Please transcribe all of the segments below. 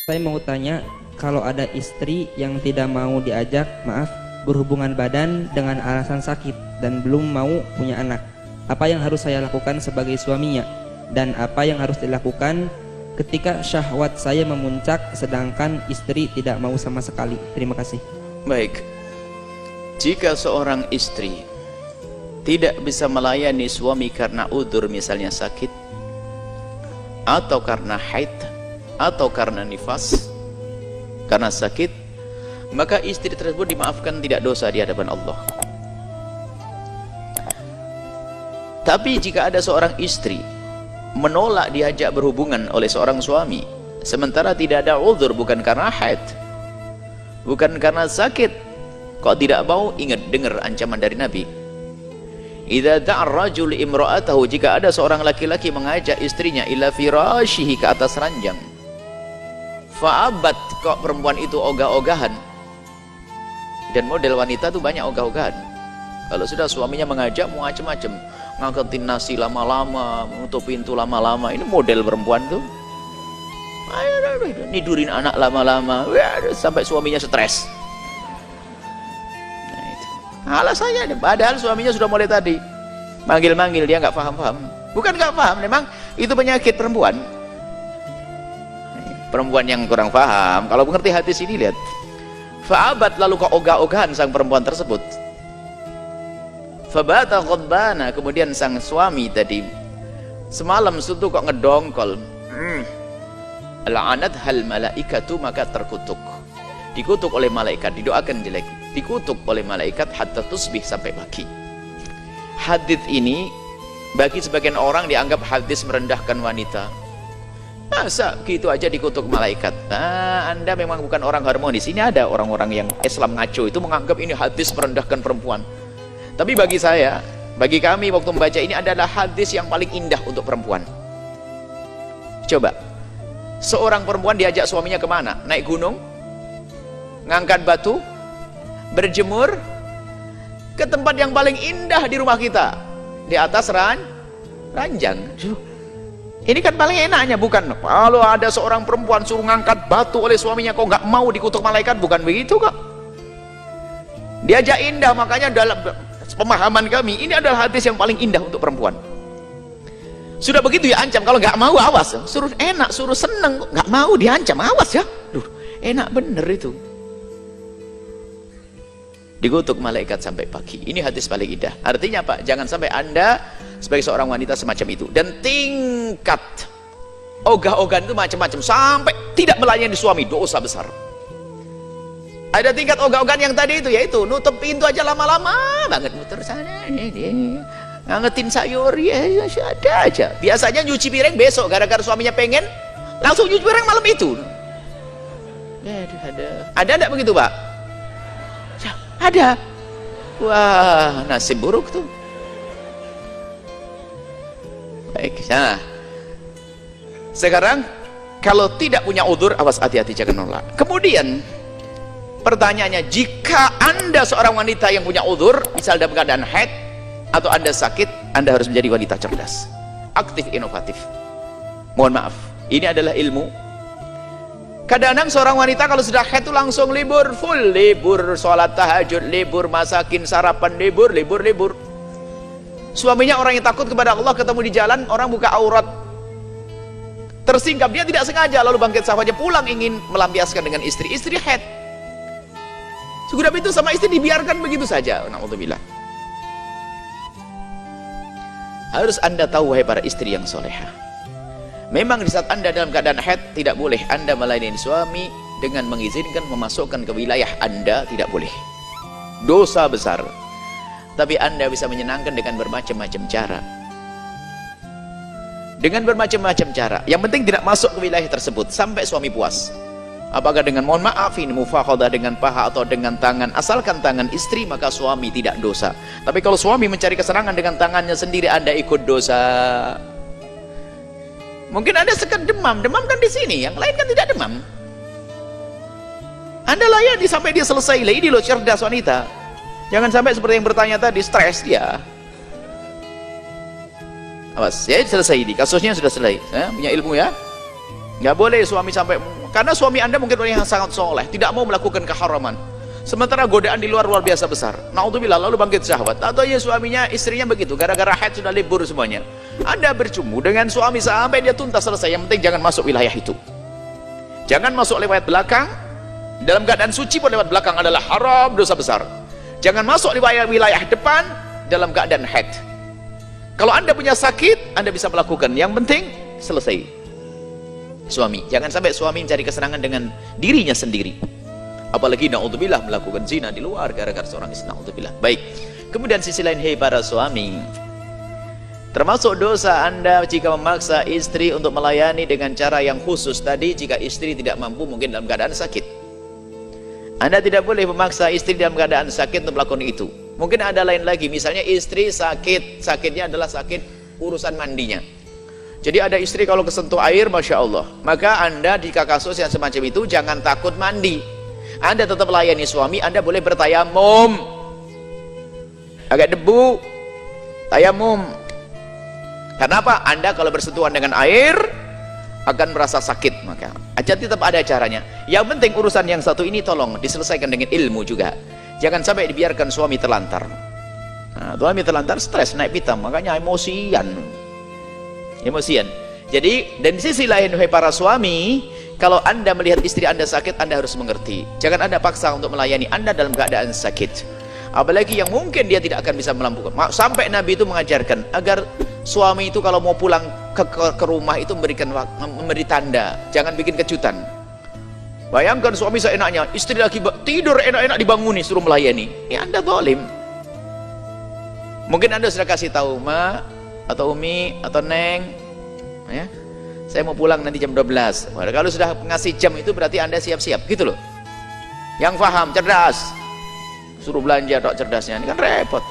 Saya mau tanya, kalau ada istri yang tidak mau diajak, berhubungan badan dengan alasan sakit dan belum mau punya anak, apa yang harus saya lakukan sebagai suaminya? Dan apa yang harus dilakukan ketika syahwat saya memuncak sedangkan istri tidak mau sama sekali? Terima kasih. Baik, jika seorang istri tidak bisa melayani suami karena udzur, misalnya sakit, atau karena haid, atau karena nifas, karena sakit, maka istri tersebut dimaafkan, tidak dosa di hadapan Allah. Tapi jika ada seorang istri menolak diajak berhubungan oleh seorang suami sementara tidak ada udzur, bukan karena haid, bukan karena sakit, kok tidak mau, ingat, dengar ancaman dari Nabi. Idza da'a ar-rajul imra'atahu, jika ada seorang laki-laki mengajak istrinya ila firashihi, ke atas ranjang, fa'abat, kok perempuan itu ogah-ogahan, dan model wanita tuh banyak ogah-ogahan. Kalau sudah suaminya mengajak mau macam-macam, ngangkatin nasi lama-lama, menutup pintu lama-lama, ini model perempuan tuh. Nidurin anak lama-lama, sampai suaminya stres. Nah itu alasannya, padahal suaminya sudah mulai tadi manggil-manggil, dia nggak paham-paham. Bukan nggak paham, memang itu penyakit perempuan. Perempuan yang kurang paham. Kalau mengerti hadis ini, lihat, fa'abat, lalu kok ogah-ogahan sang perempuan tersebut, fabata ghadbana, kemudian sang suami tadi semalam suatu kok ngedongkol, la'anat hal malaikatu, maka terkutuk, dikutuk oleh malaikat, didoakan jelek, dikutuk oleh malaikat hatta tusbih, sampai pagi. Hadis ini bagi sebagian orang dianggap hadis merendahkan wanita. Masa gitu aja dikutuk malaikat? Nah, Anda memang bukan orang harmonis. Ini ada orang-orang yang Islam ngaco itu menganggap ini hadis merendahkan perempuan. Tapi bagi saya, bagi kami waktu membaca ini adalah hadis yang paling indah untuk perempuan. Coba, seorang perempuan diajak suaminya kemana? Naik gunung? Ngangkat batu? Berjemur? Ke tempat yang paling indah di rumah kita, di atas ranjang. Ini kan paling enaknya, bukan? Kalau ada seorang perempuan suruh ngangkat batu oleh suaminya, kok nggak mau, dikutuk malaikat, bukan begitu kok. Diajak indah, makanya dalam pemahaman kami ini adalah hadis yang paling indah untuk perempuan. Sudah begitu ya ancam, kalau nggak mau awas. Suruh enak, suruh seneng, nggak mau diancam, awas ya. Duh, enak bener itu. Dikutuk malaikat sampai pagi. Ini hadis paling indah. Artinya apa? Jangan sampai Anda sebagai seorang wanita semacam itu. Dan tingkat ogah-ogahan itu macam-macam, sampai tidak melayani suami, dosa besar. Ada tingkat ogah-ogahan yang tadi itu, yaitu nutup pintu aja lama-lama banget, muter sana ini, ngangetin sayur, ya ada aja. Biasanya nyuci piring besok, gara-gara suaminya pengen langsung nyuci piring malam itu. Ada enggak begitu, Pak? Ada. Wah, nasib buruk tuh. Baik, nah sekarang kalau tidak punya udzur, awas, hati-hati, jangan nolak. Kemudian pertanyaannya, jika Anda seorang wanita yang punya udzur, misal dalam keadaan haid atau Anda sakit, Anda harus menjadi wanita cerdas, aktif, inovatif. Mohon maaf, ini adalah ilmu. Kadang-kadang seorang wanita kalau sudah haid itu langsung libur, full libur, sholat tahajud libur, masakin sarapan libur. Suaminya orang yang takut kepada Allah, ketemu di jalan orang buka aurat, tersingkap, dia tidak sengaja, lalu bangkit sahwatnya, pulang ingin melampiaskan dengan istri haid. Sudah itu sama istri dibiarkan begitu saja. Na'udzubillah. Harus Anda tahu, wahai para istri yang solehah, memang di saat Anda dalam keadaan haid, tidak boleh Anda melayani suami dengan mengizinkan memasukkan ke wilayah Anda, tidak boleh. Dosa besar. Tapi Anda bisa menyenangkan dengan bermacam-macam cara. Dengan bermacam-macam cara. Yang penting tidak masuk ke wilayah tersebut sampai suami puas. Apakah dengan, mohon maaf, ini mufakhadah dengan paha atau dengan tangan, asalkan tangan istri, maka suami tidak dosa. Tapi kalau suami mencari kesenangan dengan tangannya sendiri, Anda ikut dosa. Mungkin Anda sekedar demam kan di sini, yang lain kan tidak demam. Anda layani sampai dia selesai. Ini loh cerdas wanita. Jangan sampai seperti yang bertanya tadi, stres dia. Awas, ya selesai, ini kasusnya sudah selesai. Punya ilmu ya. Nggak boleh suami sampai Karena suami Anda mungkin orang yang sangat soleh, tidak mau melakukan keharaman. Sementara godaan di luar biasa besar. Naudzubillah, lalu bangkit syahwat. Atau ya suaminya, istrinya begitu, gara-gara haid sudah libur semuanya. Anda bercumbu dengan suami sampai dia tuntas selesai. Yang penting jangan masuk wilayah itu. Jangan masuk lewat belakang. Dalam keadaan suci pun lewat belakang adalah haram, dosa besar. Jangan masuk wilayah depan dalam keadaan haid. Kalau Anda punya sakit, Anda bisa melakukan. Yang penting selesai. Suami, jangan sampai suami mencari kesenangan dengan dirinya sendiri. Apalagi na'udzubillah melakukan zina di luar gara-gara seorang istri, na'udzubillah. Baik. Kemudian sisi lain, hei para suami, termasuk dosa Anda jika memaksa istri untuk melayani dengan cara yang khusus tadi jika istri tidak mampu, mungkin dalam keadaan sakit. Anda tidak boleh memaksa istri dalam keadaan sakit untuk melakukan itu. Mungkin ada lain lagi, misalnya istri sakit, sakitnya adalah sakit urusan mandinya. Jadi ada istri kalau kesentuh air, Masya Allah, maka Anda di kasus yang semacam itu jangan takut mandi. Anda tetap layani suami, Anda boleh bertayamum. Agak debu, tayamum. Karena apa? Anda kalau bersentuhan dengan air akan merasa sakit, maka aja tetap ada caranya. Yang penting urusan yang satu ini tolong diselesaikan dengan ilmu juga. Jangan sampai dibiarkan suami terlantar. Nah, suami terlantar stres, naik pitam, makanya emosian. Jadi, dan di sisi lain, wahai para suami, kalau Anda melihat istri Anda sakit, Anda harus mengerti. Jangan Anda paksa untuk melayani Anda dalam keadaan sakit. Apalagi yang mungkin dia tidak akan bisa melakukan. Sampai Nabi itu mengajarkan agar suami itu kalau mau pulang ke rumah itu memberi tanda, jangan bikin kejutan. Bayangkan suami seenaknya, istri lagi tidur enak-enak dibanguni suruh melayani. Ya Anda zalim. Mungkin Anda sudah kasih tahu, Ma atau Umi atau Neng, ya, saya mau pulang nanti jam 12. Wah, kalau sudah ngasih jam itu berarti Anda siap-siap gitu loh. Yang paham, cerdas. Suruh belanja dok cerdasnya, ini kan repot.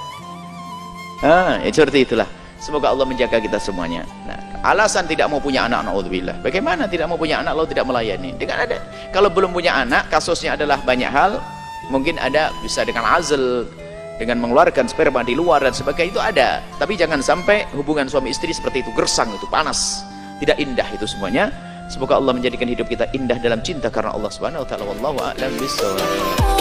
Ya seperti itulah. Semoga Allah menjaga kita semuanya. Nah, alasan tidak mau punya anak, naudzubillah. Bagaimana tidak mau punya anak lalu tidak melayani? Dengan ada, kalau belum punya anak, kasusnya adalah banyak hal. Mungkin ada bisa dengan azl, dengan mengeluarkan sperma di luar dan sebagainya, itu ada. Tapi jangan sampai hubungan suami istri seperti itu, gersang itu, panas, tidak indah itu semuanya. Semoga Allah menjadikan hidup kita indah dalam cinta karena Allah Subhanahu wa taala. Wallahu a'lam bishawab.